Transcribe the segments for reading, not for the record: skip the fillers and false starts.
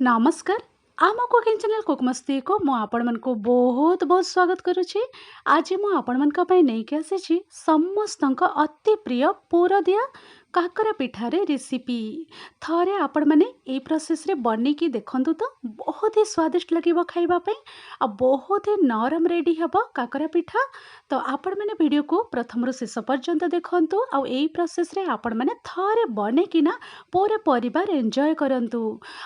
नमस्कार। आम cooking channel कुकमस्ती को मु आपण मन को बहुत बहुत स्वागत करुछि। आज मु आपण मन का पई नै के आसी समस्तंक अति प्रिय पूर दिया काकरा पिठारे रेसिपी। थरे आपण माने ए प्रोसेस रे बनी की देखंतु तो बहुत ही स्वादिष्ट लगिबो खाइबा पई आ बहुत ही नरम रेडी हबो काकरा पिठा। तो आपण माने वीडियो को प्रथम रु शेष पर्यंत देखंतु आ ए प्रोसेस रे आपण माने थरे बने किना पूरे परिवार एन्जॉय करंतु।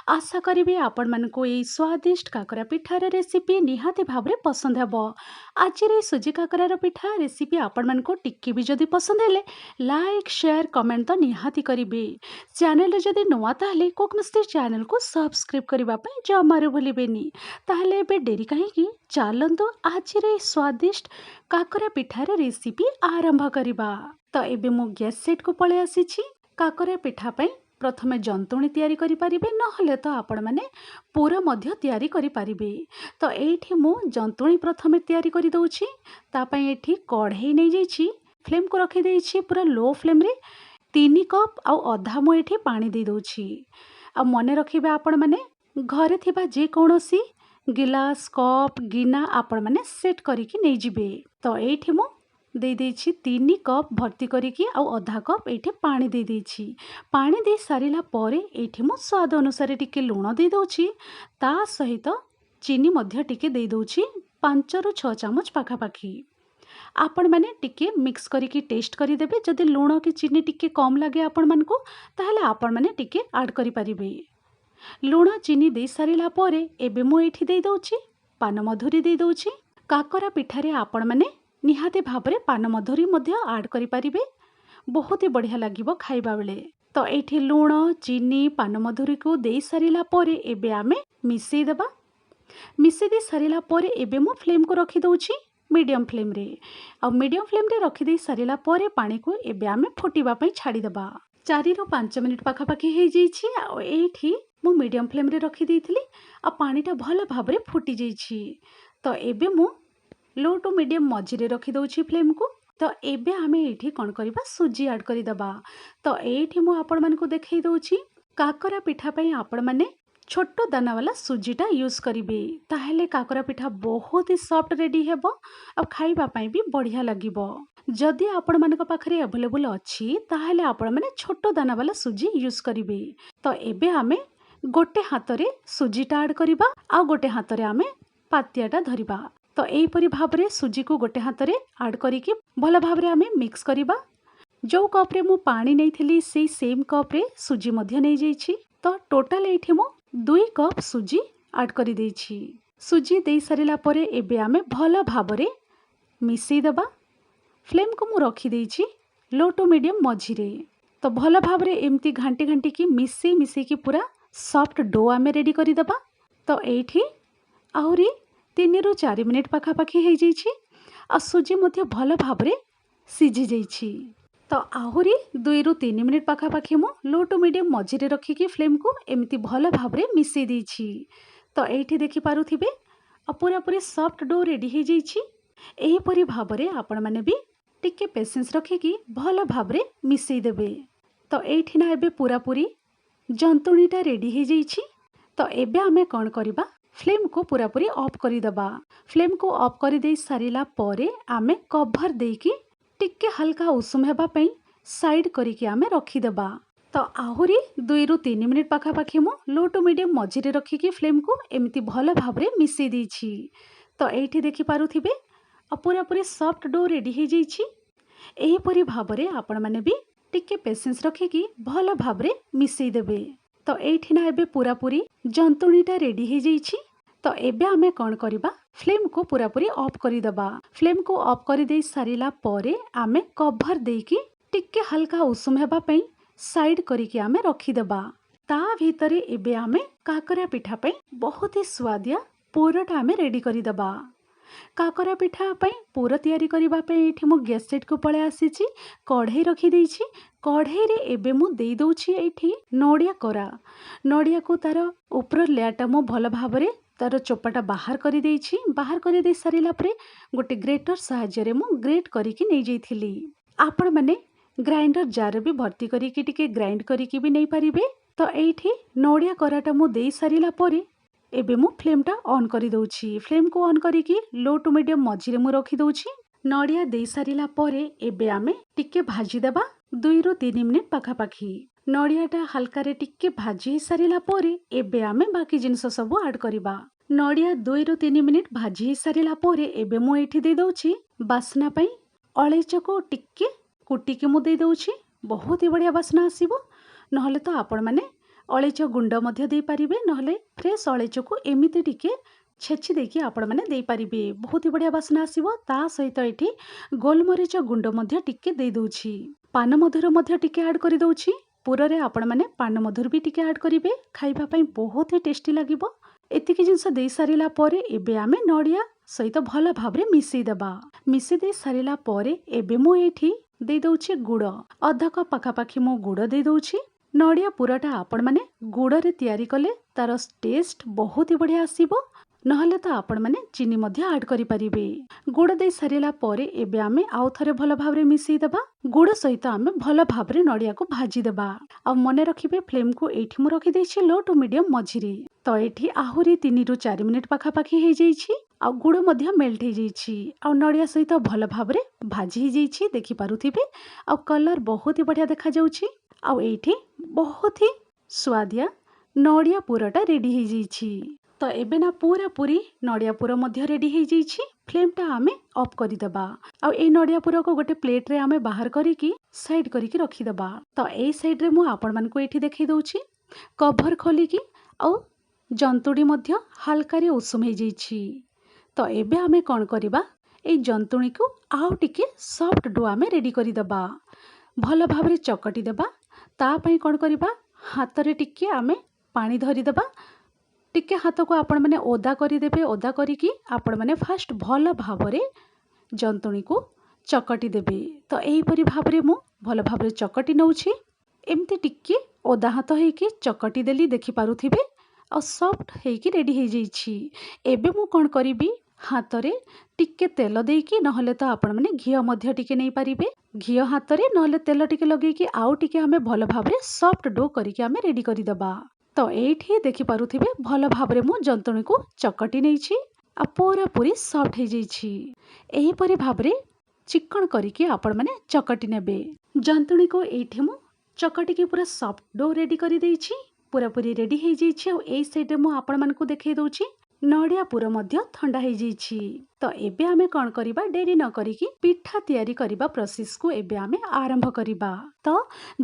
आशा करी आपण मानक ये स्वादिष्ट काकरा पिठार रेसिपी निहाती भाव पसंद हेबो। आज सुजी काकरार पिठा रेसिपी आपण मानक टिक्की भी जदि पसंद हेले लाइक शेयर कमेंट तो निहाती करिवे। चैनल जदि नुआ ताहले कुकमस्ती चैनल को सब्सक्राइब करबा पई जमारू भूलिबेनी। ताहले एबे डेरी काहेकि चलंतु आज स्वादिष्ट काकरा पिठार रेसिपी आरंभ करबा। तो एबे मु गैस सेट को पळे आसीछि। काकरा पिठा पई प्रथमे जंतुणी तैयारी करि परिबे नहले तो आपण माने पूरा मध्य तैयारी करि परिबे। तो एठी मु जंतुणी प्रथमे तैयारी करि दउछि। ता पई एठी कढ़ई नै जाइछि। फ्लेम को रखि देइछि पूरा लो फ्लेम रे। 3 कप आ अधा मु एठी पानी दे दउछि। आ मने रखिबे आपण माने घरे थिबा जे कोनोसी गिलास कप गिना आपण माने सेट करिकि नै जिबे। तो एठी मु दे देछि 3 कप भर्ती करिकि आ अधा कप एठी पानी दे देछि। पानी दे सारिला परे एठी मु स्वाद अनुसार टिके लूण दे दउछि। ता सहित चीनी मध्य टिके दे दउछि 5 रु 6 चमच पाखा पाखी। आपण माने टिके मिक्स करिकि टेस्ट करि देबे। जदि लूण कि चीनी टिके कम लागे आपण मानको ताहले आपण माने टिके ऐड करि परिबे। लूण चीनी दे सारिला परे एबे मु एठी दे दउछि पान मधुरी दे दउछि। काकरा पिठारे आपण माने निहाती भाबरे पान मधुरी मध्य ऐड करि परिबे। बहुत ही बढ़िया लागिबो खाइबा बेले। तो एठी लूण चीनी पान मधुरी को दे सारिला परे एबे आमे मिसेई देबा। मिसेई दे सारिला परे एबे मु फ्लेम को रखि दउछि मीडियम फ्लेम रे। आ मीडियम फ्लेम रे रखि दे सारिला परे पानी को एबे आमे फुटिबा पई छाडी देबा। 4 रु 5 मिनिट पाखा पाखी हे जाइछि। आ एठी मु मीडियम फ्लेम रे रखि देइथिली। आ पानीटा भल भाबरे फुटी जाइछि। तो एबे मु लो टू मीडियम मझिरे रखि दउछि फ्लेम को। तो एबे आमे एठी कोन करिबा सुजी ऐड करि दबा। तो एठी मु आपण मानकु देखै दउछि काकरा पिठा पई आपण माने छोटो दाना वाला सुजीटा यूज करिवे। ताहेले काकरा पिठा बहुत ही सॉफ्ट रेडी हेबो आ खाइबा पई भी बढ़िया लागिबो। जदि आपण मानक पाखरे अवेलेबल अछि ताहेले आपण माने छोटो दाना वाला सुजी यूज करिवे। तो एबे आमे गोटे हातरे सुजीटा ऐड करिबा आ गोटे हातरे आमे पातियाटा धरिबा। तो एहीपरि भाबरे सुजी को गोटे हातरे ऐड करिकि भल भाबरे आमे मिक्स करिबा। जो कप रे मु पानी नैथिली सेई सेम कप रे सुजी मध्य नै जाइछि। तो टोटल एठी मु 2 कप सुजी ऐड करि दैछि। सुजी दे सारिला परे एबे आमे भल भाबरे मिसेई देबा। फ्लेम को मु रखि दैछि लो टू मीडियम मझिरे। तो भल भाबरे एमती घांटी घांटी की मिसेई की पूरा सॉफ्ट डो आमे रेडी करि देबा। तो एठी आहुरी 3 रु 4 मिनिट पाखा पाखी हे जाइछि। आ सुजी मध्य भल भाबरे सिझी जाइछि। तो आहुरी 2 रु 3 मिनिट पाखा पाखी मु लो टू मीडियम मझिरे रखिकी फ्लेम को एमती भल भाबरे मिसेई दैछि। तो एठी देखि पारुथिबे आ पूरा पूरी सॉफ्ट डो रेडी हे जाइछि। एही परि भाबरे आपण माने भी टिके पेशेंस रखिकी भल भाबरे मिसेई देबे। तो एठी ना एबे पूरा पूरी जंतुणीटा रेडी हे जाइछि। तो एबे आमे कोन करिबा फ्लेम को पूरा पूरी ऑफ करि दबा। फ्लेम को ऑफ करि दे सारिला परे आमे कवर देकी टिके हल्का उषुम हेबा पई साइड करिकि आमे रखि देबा। तो आहुरी 2 रु 3 मिनिट पाखा पाखी मु लो टू मीडियम मझिरे रखिकी फ्लेम को एमती भल भाबरे मिसेई दैछि। तो एठी देखि पारुथिबे आ पूरा पूरी सॉफ्ट डो रेडी हे जाइछि। एही परि भाबरे आपण माने भी टिके पेशेंस रखिकी भल भाबरे मिसेई देबे। तो एठी ना एबे पूरा पूरी जंतुणीटा रेडी हे जाइछि। तो एबे आमे कोन करिबा फ्लेम को पूरा पूरी ऑफ करि दबा। फ्लेम को ऑफ करि दे सारिला परे आमे कवर देकी टिके हल्का उषुम हेबा पई साइड करिकि आमे रखि देबा। ता भीतरे एबे आमे काकरा पिठा पई बहुत ही स्वादिया पूरटा आमे रेडी करि दबा। काकरा पिठा पई पूरा तैयारी करिबा पई एठी मु गैस सेट को पळे आसीछि। कढ़ई रखि देइछि। कढ़ई रे एबे मु देई दउछि एठी नडिया कोरा। नडिया को तार ऊपर लेयरटा मु भल भाबरे तार चोपाटा बाहर करि देइछि। बाहर करि दे सारिला परे गोटे ग्रेटर सहाय्य रे मु ग्रेट करिकि नै जाइथिली। आपण माने ग्राइंडर जार भी भर्ती करिकि टिके ग्राइंड करिकि भी नै परिबे। ତ ଏଇଠି ନଡ଼ିଆ କୋରାଟା ମୁଁ ଦେଇ ସାରିଲା ପରେ ଏବେ ମୁଁ ଫ୍ଲେମ୍ଟା ଅନ୍ କରିଦେଉଛି। ଫ୍ଲେମ୍କୁ ଅନ୍ କରିକି ଲୋ ଟୁ ମିଡ଼ିୟମ୍ ମଝିରେ ମୁଁ ରଖିଦେଉଛି। ନଡ଼ିଆ ଦେଇ ସାରିଲା ପରେ ଏବେ ଆମେ ଟିକେ ଭାଜିଦେବା 2ରୁ 3 ମିନିଟ୍ ପାଖାପାଖି। ନଡ଼ିଆଟା ହାଲକାରେ ଟିକେ ଭାଜି ହେଇସାରିଲା ପରେ ଏବେ ଆମେ ବାକି ଜିନିଷ ସବୁ ଆଡ୍ କରିବା। ନଡ଼ିଆ 2ରୁ 3 ମିନିଟ୍ ଭାଜି ହେଇସାରିଲା ପରେ ଏବେ ମୁଁ ଏଇଠି ଦେଇଦେଉଛି ବାସ୍ନା ପାଇଁ ଅଳେଇଚକୁ ଟିକେ କୁଟିକି ମୁଁ ଦେଇଦେଉଛି। ବହୁତ ହି ବଢ଼ିଆ ବାସ୍ନା ଆସିବ। ନହେଲେ ତ ଆପଣମାନେ ଅଳେଇଚ ଗୁଣ୍ଡ ମଧ୍ୟ ଦେଇପାରିବେ, ନହେଲେ ଫ୍ରେଶ୍ ଅଳେଇଚକୁ ଏମିତି ଟିକେ ଛେଚି ଦେଇକି ଆପଣମାନେ ଦେଇପାରିବେ। ବହୁତ ହି ବଢ଼ିଆ ବାସ୍ନା ଆସିବ। ତା ସହିତ ଏଠି ଗୋଲମରିଚ ଗୁଣ୍ଡ ମଧ୍ୟ ଟିକେ ଦେଇଦେଉଛି। ପାନମଧୁର ମଧ୍ୟ ଟିକେ ଆଡ୍ କରିଦେଉଛି। ପୁରରେ ଆପଣମାନେ ପାନମଧୁର ବି ଟିକେ ଆଡ୍ କରିବେ, ଖାଇବା ପାଇଁ ବହୁତ ହି ଟେଷ୍ଟି ଲାଗିବ। ଏତିକି ଜିନିଷ ଦେଇ ସାରିଲା ପରେ ଏବେ ଆମେ ନଡ଼ିଆ ସହିତ ଭଲ ଭାବରେ ମିଶେଇ ଦେବା। ମିଶେଇ ଦେଇ ସାରିଲା ପରେ ଏବେ ମୁଁ ଏଇଠି ଦେଇଦେଉଛି ଗୁଡ଼। ଅଧ କପ୍ ପାଖାପାଖି ମୁଁ ଗୁଡ଼ ଦେଇଦେଉଛି। ନଡ଼ିଆ ପୁରଟା ଆପଣମାନେ ଗୁଡ଼ରେ ତିଆରି କଲେ ତାର ଟେଷ୍ଟ ବହୁତ ହି ବଢ଼ିଆ ଆସିବ। ନହେଲେ ତ ଆପଣମାନେ ଚିନି ମଧ୍ୟ ଆଡ୍ କରିପାରିବେ। ଗୁଡ଼ ଦେଇ ସାରିଲା ପରେ ଏବେ ଆମେ ଆଉ ଥରେ ଭଲ ଭାବରେ ମିଶେଇ ଦେବା। ଗୁଡ଼ ସହିତ ଆମେ ଭଲ ଭାବରେ ନଡ଼ିଆକୁ ଭାଜିଦେବା। ଆଉ ମନେ ରଖିବେ ଫ୍ଲେମ୍କୁ ଏଇଠି ମୁଁ ରଖିଦେଇଛି ଲୋ ଟୁ ମିଡ଼ିୟମ୍ ମଝିରେ। ତ ଏଇଠି ଆହୁରି 3ରୁ 4 ମିନିଟ୍ ପାଖାପାଖି ହେଇଯାଇଛି। ଆଉ ଗୁଡ଼ ମଧ୍ୟ ମେଲ୍ଟ ହେଇଯାଇଛି। ଆଉ ନଡ଼ିଆ ସହିତ ଭଲ ଭାବରେ ଭାଜି ହେଇଯାଇଛି ଦେଖିପାରୁଥିବେ। ଆଉ କଲର୍ ବହୁତ ହି ବଢ଼ିଆ ଦେଖାଯାଉଛି। ଆଉ ଏଇଠି ବହୁତ ହି ସୁଆଦିଆ ନଡ଼ିଆ ପୁରଟା ରେଡ଼ି ହେଇଯାଇଛି। ତ ଏବେ ନା ପୁରାପୁରି ନଡ଼ିଆ ପୁର ମଧ୍ୟ ରେଡ଼ି ହେଇଯାଇଛି। ଫ୍ଲେମ୍ଟା ଆମେ ଅଫ୍ କରିଦେବା। ଆଉ ଏଇ ନଡ଼ିଆ ପୁରକୁ ଗୋଟେ ପ୍ଲେଟ୍ରେ ଆମେ ବାହାର କରିକି ସାଇଡ୍ କରିକି ରଖିଦେବା। ତ ଏଇ ସାଇଡ୍ରେ ମୁଁ ଆପଣମାନଙ୍କୁ ଏଇଠି ଦେଖେଇ ଦେଉଛି କଭର୍ ଖୋଲିକି। ଆଉ ଜନ୍ତୁଣି ମଧ୍ୟ ହାଲକାରେ ଉଷୁମ ହେଇଯାଇଛି। ତ ଏବେ ଆମେ କ'ଣ କରିବା, ଏଇ ଜନ୍ତୁଣିକୁ ଆଉ ଟିକେ ସଫ୍ଟ ଡୋ ଆମେ ରେଡ଼ି କରିଦେବା। ଭଲ ଭାବରେ ଚକଟି ଦେବା। ତା ପାଇଁ କ'ଣ କରିବା, ହାତରେ ଟିକେ ଆମେ ପାଣି ଧରିଦେବା। ଟିକେ ହାତକୁ ଆପଣମାନେ ଓଦା କରିଦେବେ। ଓଦା କରିକି ଆପଣମାନେ ଫାଷ୍ଟ ଭଲ ଭାବରେ ଜନ୍ତୁଣିକୁ ଚକଟି ଦେବେ। ତ ଏହିପରି ଭାବରେ ମୁଁ ଭଲ ଭାବରେ ଚକଟି ନେଉଛି। ଏମିତି ଟିକେ ଓଦା ହାତ ହେଇକି ଚକଟି ଦେଲି ଦେଖିପାରୁଥିବେ। ଆଉ ସଫ୍ଟ ହେଇକି ରେଡ଼ି ହେଇଯାଇଛି। ଏବେ ମୁଁ କ'ଣ କରିବି, ହାତରେ ଟିକେ ତେଲ ଦେଇକି, ନହେଲେ ତ ଆପଣମାନେ ଘିଅ ମଧ୍ୟ ଟିକେ ନେଇପାରିବେ। ଘିଅ ହାତରେ ନହେଲେ ତେଲ ଟିକେ ଲଗେଇକି ଆଉ ଟିକେ ଆମେ ଭଲ ଭାବରେ ସଫ୍ଟ ଡୋ କରିକି ଆମେ ରେଡ଼ି କରିଦେବା। ତ ଏଇଠି ଦେଖିପାରୁଥିବେ ଭଲ ଭାବରେ ମୁଁ ଜନ୍ତୁଣିକୁ ଚକଟି ନେଇଛି। ଆଉ ପୁରାପୁରି ସଫ୍ଟ ହେଇଯାଇଛି। ଏହିପରି ଭାବରେ ଚିକ୍କଣ କରିକି ଆପଣମାନେ ଚକଟି ନେବେ। ଜନ୍ତୁଣିକୁ ଏଇଠି ମୁଁ ଚକଟିକି ପୁରା ସଫ୍ଟ ଡୋ ରେଡ଼ି କରିଦେଇଛି। ପୁରାପୁରି ରେଡ଼ି ହେଇଯାଇଛି। ଆଉ ଏଇ ସାଇଡ୍ରେ ମୁଁ ଆପଣମାନଙ୍କୁ ଦେଖେଇ ଦେଉଛି ନଡ଼ିଆ ପୁର ମଧ୍ୟ ଥଣ୍ଡା ହେଇଯାଇଛି। ତ ଏବେ ଆମେ କ'ଣ କରିବା, ଡେରି ନ କରିକି ପିଠା ତିଆରି କରିବା ପ୍ରୋସେସକୁ ଏବେ ଆମେ ଆରମ୍ଭ କରିବା। ତ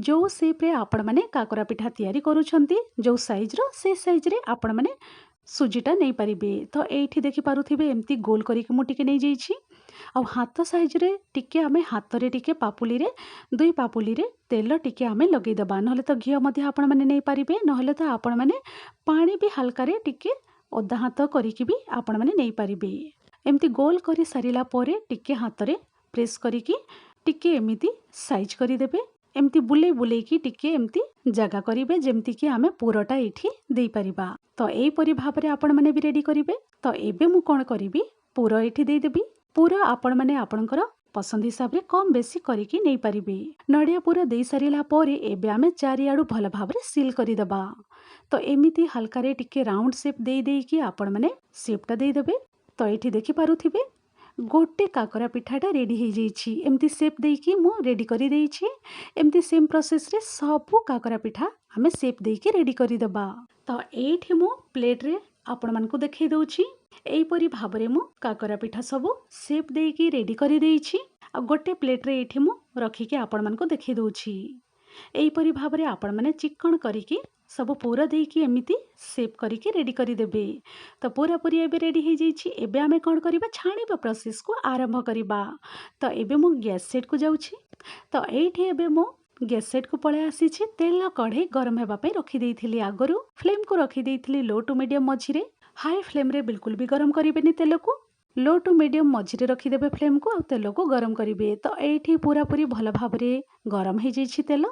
ଯେଉଁ ସେପ୍ରେ ଆପଣମାନେ କାକରା ପିଠା ତିଆରି କରୁଛନ୍ତି, ଯେଉଁ ସାଇଜ୍ର, ସେ ସାଇଜ୍ରେ ଆପଣମାନେ ସୁଜିଟା ନେଇପାରିବେ। ତ ଏଇଠି ଦେଖିପାରୁଥିବେ ଏମିତି ଗୋଲ କରିକି ମୁଁ ଟିକେ ନେଇଯାଇଛି। ଆଉ ହାତ ସାଇଜ୍ରେ ଟିକେ ଆମେ ହାତରେ ଟିକେ ପାପୁଲିରେ 2 ପାପୁଲିରେ ତେଲ ଟିକେ ଆମେ ଲଗେଇଦେବା। ନହେଲେ ତ ଘିଅ ମଧ୍ୟ ଆପଣମାନେ ନେଇପାରିବେ। ନହେଲେ ତ ଆପଣମାନେ ପାଣି ବି ହାଲକାରେ ଟିକେ ଓଦା ହାତ କରିକି ବି ଆପଣମାନେ ନେଇପାରିବେ। ଏମିତି ଗୋଲ କରି ସାରିଲା ପରେ ଟିକେ ହାତରେ ପ୍ରେସ୍ କରିକି ଟିକେ ଏମିତି ସାଇଜ୍ କରିଦେବେ। ଏମିତି ବୁଲେଇ ବୁଲେଇକି ଟିକେ ଏମିତି ଜାଗା କରିବେ ଯେମିତିକି ଆମେ ପୁରଟା ଏଇଠି ଦେଇପାରିବା। ତ ଏହିପରି ଭାବରେ ଆପଣମାନେ ବି ରେଡ଼ି କରିବେ। ତ ଏବେ ମୁଁ କ'ଣ କରିବି, ପୁର ଏଇଠି ଦେଇଦେବି। ପୁର ଆପଣମାନେ ଆପଣଙ୍କର ପସନ୍ଦ ହିସାବରେ କମ୍ ବେଶୀ କରିକି ନେଇପାରିବେ। ନଡ଼ିଆ ପୁର ଦେଇ ସାରିଲା ପରେ ଏବେ ଆମେ ଚାରିଆଡ଼ୁ ଭଲ ଭାବରେ ସିଲ୍ କରିଦେବା। ତ ଏମିତି ହାଲକାରେ ଟିକେ ରାଉଣ୍ଡ ସେପ୍ ଦେଇକି ଆପଣମାନେ ସେପ୍ଟା ଦେଇଦେବେ। ତ ଏଇଠି ଦେଖିପାରୁଥିବେ ଗୋଟେ କାକରା ପିଠାଟା ରେଡ଼ି ହେଇଯାଇଛି। ଏମିତି ସେପ୍ ଦେଇକି ମୁଁ ରେଡ଼ି କରିଦେଇଛି। ଏମିତି ସେମ୍ ପ୍ରୋସେସ୍ରେ ସବୁ କାକରା ପିଠା ଆମେ ସେପ୍ ଦେଇକି ରେଡ଼ି କରିଦେବା। ତ ଏଇଠି ମୁଁ ପ୍ଲେଟ୍ରେ ଆପଣମାନଙ୍କୁ ଦେଖେଇ ଦେଉଛି। ଏହିପରି ଭାବରେ ମୁଁ କାକରା ପିଠା ସବୁ ସେପ୍ ଦେଇକି ରେଡ଼ି କରିଦେଇଛି। ଆଉ ଗୋଟେ ପ୍ଲେଟ୍ରେ ଏଇଠି ମୁଁ ରଖିକି ଆପଣମାନଙ୍କୁ ଦେଖେଇ ଦେଉଛି। ଏହିପରି ଭାବରେ ଆପଣମାନେ ଚିକ୍କଣ କରିକି ସବୁ ପୁର ଦେଇକି ଏମିତି ସେପ୍ କରିକି ରେଡ଼ି କରିଦେବେ। ତ ପୁରାପୁରି ଏବେ ରେଡ଼ି ହେଇଯାଇଛି। ଏବେ ଆମେ କ'ଣ କରିବା, ଛାଣିବା ପ୍ରୋସେସକୁ ଆରମ୍ଭ କରିବା। ତ ଏବେ ମୁଁ ଗ୍ୟାସ୍ ସେଟ୍କୁ ଯାଉଛି। ତ ଏଇଠି ଏବେ ମୁଁ ଗ୍ୟାସ୍ ସେଟ୍କୁ ପଳେଇ ଆସିଛି। ତେଲ କଢ଼େଇ ଗରମ ହେବା ପାଇଁ ରଖିଦେଇଥିଲି ଆଗରୁ। ଫ୍ଲେମ୍କୁ ରଖିଦେଇଥିଲି ଲୋ ଟୁ ମିଡ଼ିୟମ୍ ମଝିରେ। ହାଇ ଫ୍ଲେମ୍ରେ ବିଲକୁଲ ବି ଗରମ କରିବେନି ତେଲକୁ। ଲୋ ଟୁ ମିଡ଼ିୟମ୍ ମଝିରେ ରଖିଦେବେ ଫ୍ଲେମ୍କୁ। ଆଉ ତେଲକୁ ଗରମ କରିବେ। ତ ଏଇଠି ପୁରାପୁରି ଭଲ ଭାବରେ ଗରମ ହେଇଯାଇଛି ତେଲ।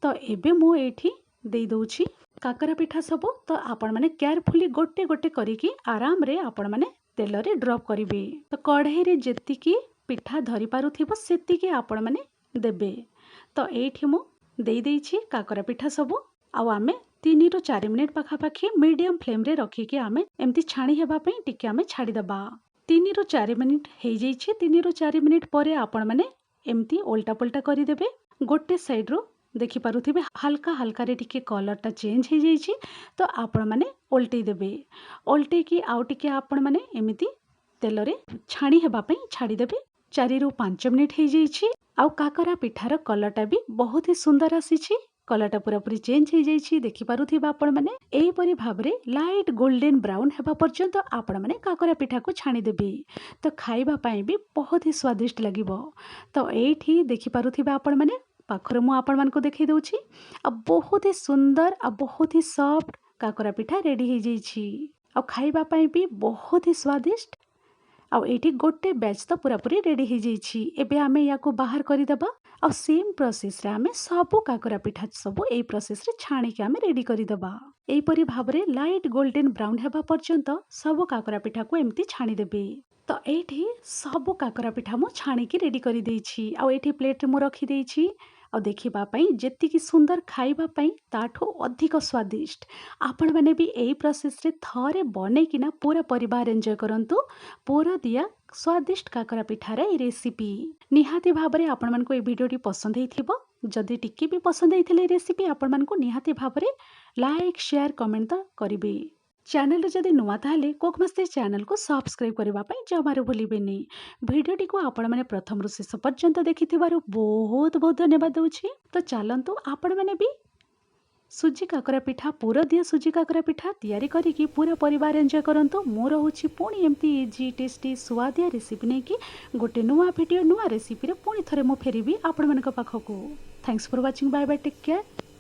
ତ ଏବେ ମୁଁ ଏଇଠି ଦେଇଦେଉଛି କାକରା ପିଠା ସବୁ। ତ ଆପଣମାନେ କେୟାରଫୁଲି ଗୋଟେ ଗୋଟେ କରିକି ଆରାମରେ ଆପଣମାନେ ତେଲରେ ଡ୍ରପ୍ କରିବେ। ତ କଢ଼େଇରେ ଯେତିକି ପିଠା ଧରି ପାରୁଥିବ ସେତିକି ଆପଣମାନେ ଦେବେ। ତ ଏଇଠି ମୁଁ ଦେଇଦେଇଛି କାକରା ପିଠା ସବୁ। ଆଉ ଆମେ 3 ରୁ 4 ମିନିଟ୍ ପାଖାପାଖି ମିଡ଼ିୟମ୍ ଫ୍ଲେମ୍ରେ ରଖିକି ଆମେ ଏମିତି ଛାଣି ହେବା ପାଇଁ ଟିକେ ଆମେ ଛାଡ଼ିଦେବା। 3 ରୁ 4 ମିନିଟ୍ ହେଇଯାଇଛି। 3 ରୁ 4 ମିନିଟ୍ ପରେ ଆପଣମାନେ ଏମିତି ଓଲଟା ପଲଟା କରିଦେବେ। ଗୋଟେ ସାଇଡ଼୍ରୁ ଦେଖିପାରୁଥିବେ ହାଲକା ହାଲକାରେ ଟିକେ କଲର୍ଟା ଚେଞ୍ଜ ହେଇଯାଇଛି, ତ ଆପଣମାନେ ଓଲଟେଇ ଦେବେ। ଓଲଟେଇକି ଆଉ ଟିକେ ଆପଣମାନେ ଏମିତି ତେଲରେ ଛାଣି ହେବା ପାଇଁ ଛାଡ଼ିଦେବେ। 4 ରୁ 5 ମିନିଟ୍ ହେଇଯାଇଛି। ଆଉ କାକରା ପିଠାର କଲର୍ଟା ବି ବହୁତ ହି ସୁନ୍ଦର ଆସିଛି। କଲର୍ଟା ପୁରାପୁରି ଚେଞ୍ଜ ହେଇଯାଇଛି, ଦେଖିପାରୁଥିବେ ଆପଣମାନେ। ଏହିପରି ଭାବରେ ଲାଇଟ୍ ଗୋଲ୍ଡେନ୍ ବ୍ରାଉନ୍ ହେବା ପର୍ଯ୍ୟନ୍ତ ଆପଣମାନେ କାକରା ପିଠାକୁ ଛାଣିଦେବେ। ତ ଖାଇବା ପାଇଁ ବି ବହୁତ ହି ସ୍ୱାଦିଷ୍ଟ ଲାଗିବ। ତ ଏଇଠି ଦେଖିପାରୁଥିବେ ଆପଣମାନେ, ପାଖରୁ ମୁଁ ଆପଣମାନଙ୍କୁ ଦେଖେଇ ଦେଉଛି। ଆଉ ବହୁତ ହି ସୁନ୍ଦର ଆଉ ବହୁତ ହି ସଫ୍ଟ କାକରା ପିଠା ରେଡ଼ି ହେଇଯାଇଛି। ଆଉ ଖାଇବା ପାଇଁ ବି ବହୁତ ହି ସ୍ୱାଦିଷ୍ଟ। ଆଉ ଏଇଠି ଗୋଟେ ବ୍ୟାଚ୍ ତ ପୁରାପୁରି ରେଡ଼ି ହେଇଯାଇଛି। ଏବେ ଆମେ ୟାକୁ ବାହାର କରିଦେବା। ଆଉ ସେମ୍ ପ୍ରୋସେସ୍ରେ ଆମେ ସବୁ କାକରା ପିଠା ସବୁ ଏଇ ପ୍ରୋସେସ୍ରେ ଛାଣିକି ଆମେ ରେଡ଼ି କରିଦେବା। ଏହିପରି ଭାବରେ ଲାଇଟ୍ ଗୋଲ୍ଡେନ୍ ବ୍ରାଉନ୍ ହେବା ପର୍ଯ୍ୟନ୍ତ ସବୁ କାକରା ପିଠାକୁ ଏମିତି ଛାଣିଦେବେ। ତ ଏଇଠି ସବୁ କାକରା ପିଠା ମୁଁ ଛାଣିକି ରେଡ଼ି କରିଦେଇଛି। ଆଉ ଏଇଠି ପ୍ଲେଟ୍ରେ ମୁଁ ରଖିଦେଇଛି। ଆଉ ଦେଖିବା ପାଇଁ ଯେତିକି ସୁନ୍ଦର, ଖାଇବା ପାଇଁ ତାଠୁ ଅଧିକ ସ୍ୱାଦିଷ୍ଟ। ଆପଣମାନେ ବି ଏଇ ପ୍ରୋସେସ୍ରେ ଥରେ ବନେଇକିନା ପୁରା ପରିବାର ଏନ୍ଜୟ କରନ୍ତୁ। ପୁରଦିଆ ସ୍ୱାଦିଷ୍ଟ କାକରା ପିଠାର এই ରେସିପି। ନିହାତି ଭାବରେ ଆପଣମାନଙ୍କୁ এই ଭିଡ଼ିଓଟି ପସନ୍ଦ ହେଇଥିବ। ଯଦି ଟିକେ ବି ପସନ୍ଦ ହେଇଥିଲେ এই ରେସିପି, ଆପଣମାନଙ୍କୁ ନିହାତି ଭାବରେ ଲାଇକ୍, ସେୟାର, କମେଣ୍ଟ ତ କରିବେ। ଚ୍ୟାନେଲରେ ଯଦି ନୂଆ ତାହେଲେ କୁକ୍ ମସ୍ତି ଚ୍ୟାନେଲକୁ ସବସ୍କ୍ରାଇବ୍ କରିବା ପାଇଁ ଜମାରୁ ଭୁଲିବେନି। ଭିଡ଼ିଓଟିକୁ ଆପଣମାନେ ପ୍ରଥମରୁ ଶେଷ ପର୍ଯ୍ୟନ୍ତ ଦେଖିଥିବାରୁ ବହୁତ ବହୁତ ଧନ୍ୟବାଦ ଦେଉଛି। ତ ଚାଲନ୍ତୁ ଆପଣମାନେ ବି ସୁଜି କାକରା ପିଠା, ପୁରଦିଆ ସୁଜି କାକରା ପିଠା ତିଆରି କରିକି ପୁରା ପରିବାର ଏନ୍ଜୟ କରନ୍ତୁ। ମୁଁ ରହୁଛି ପୁଣି ଏମିତି ଇଜି, ଟେଷ୍ଟି, ସୁଆଦିଆ ରେସିପି ନେଇକି ଗୋଟେ ନୂଆ ଭିଡ଼ିଓ, ନୂଆ ରେସିପିରେ ପୁଣି ଥରେ ମୁଁ ଫେରିବି ଆପଣମାନଙ୍କ ପାଖକୁ। Thanks for watching. Bye bye, take care.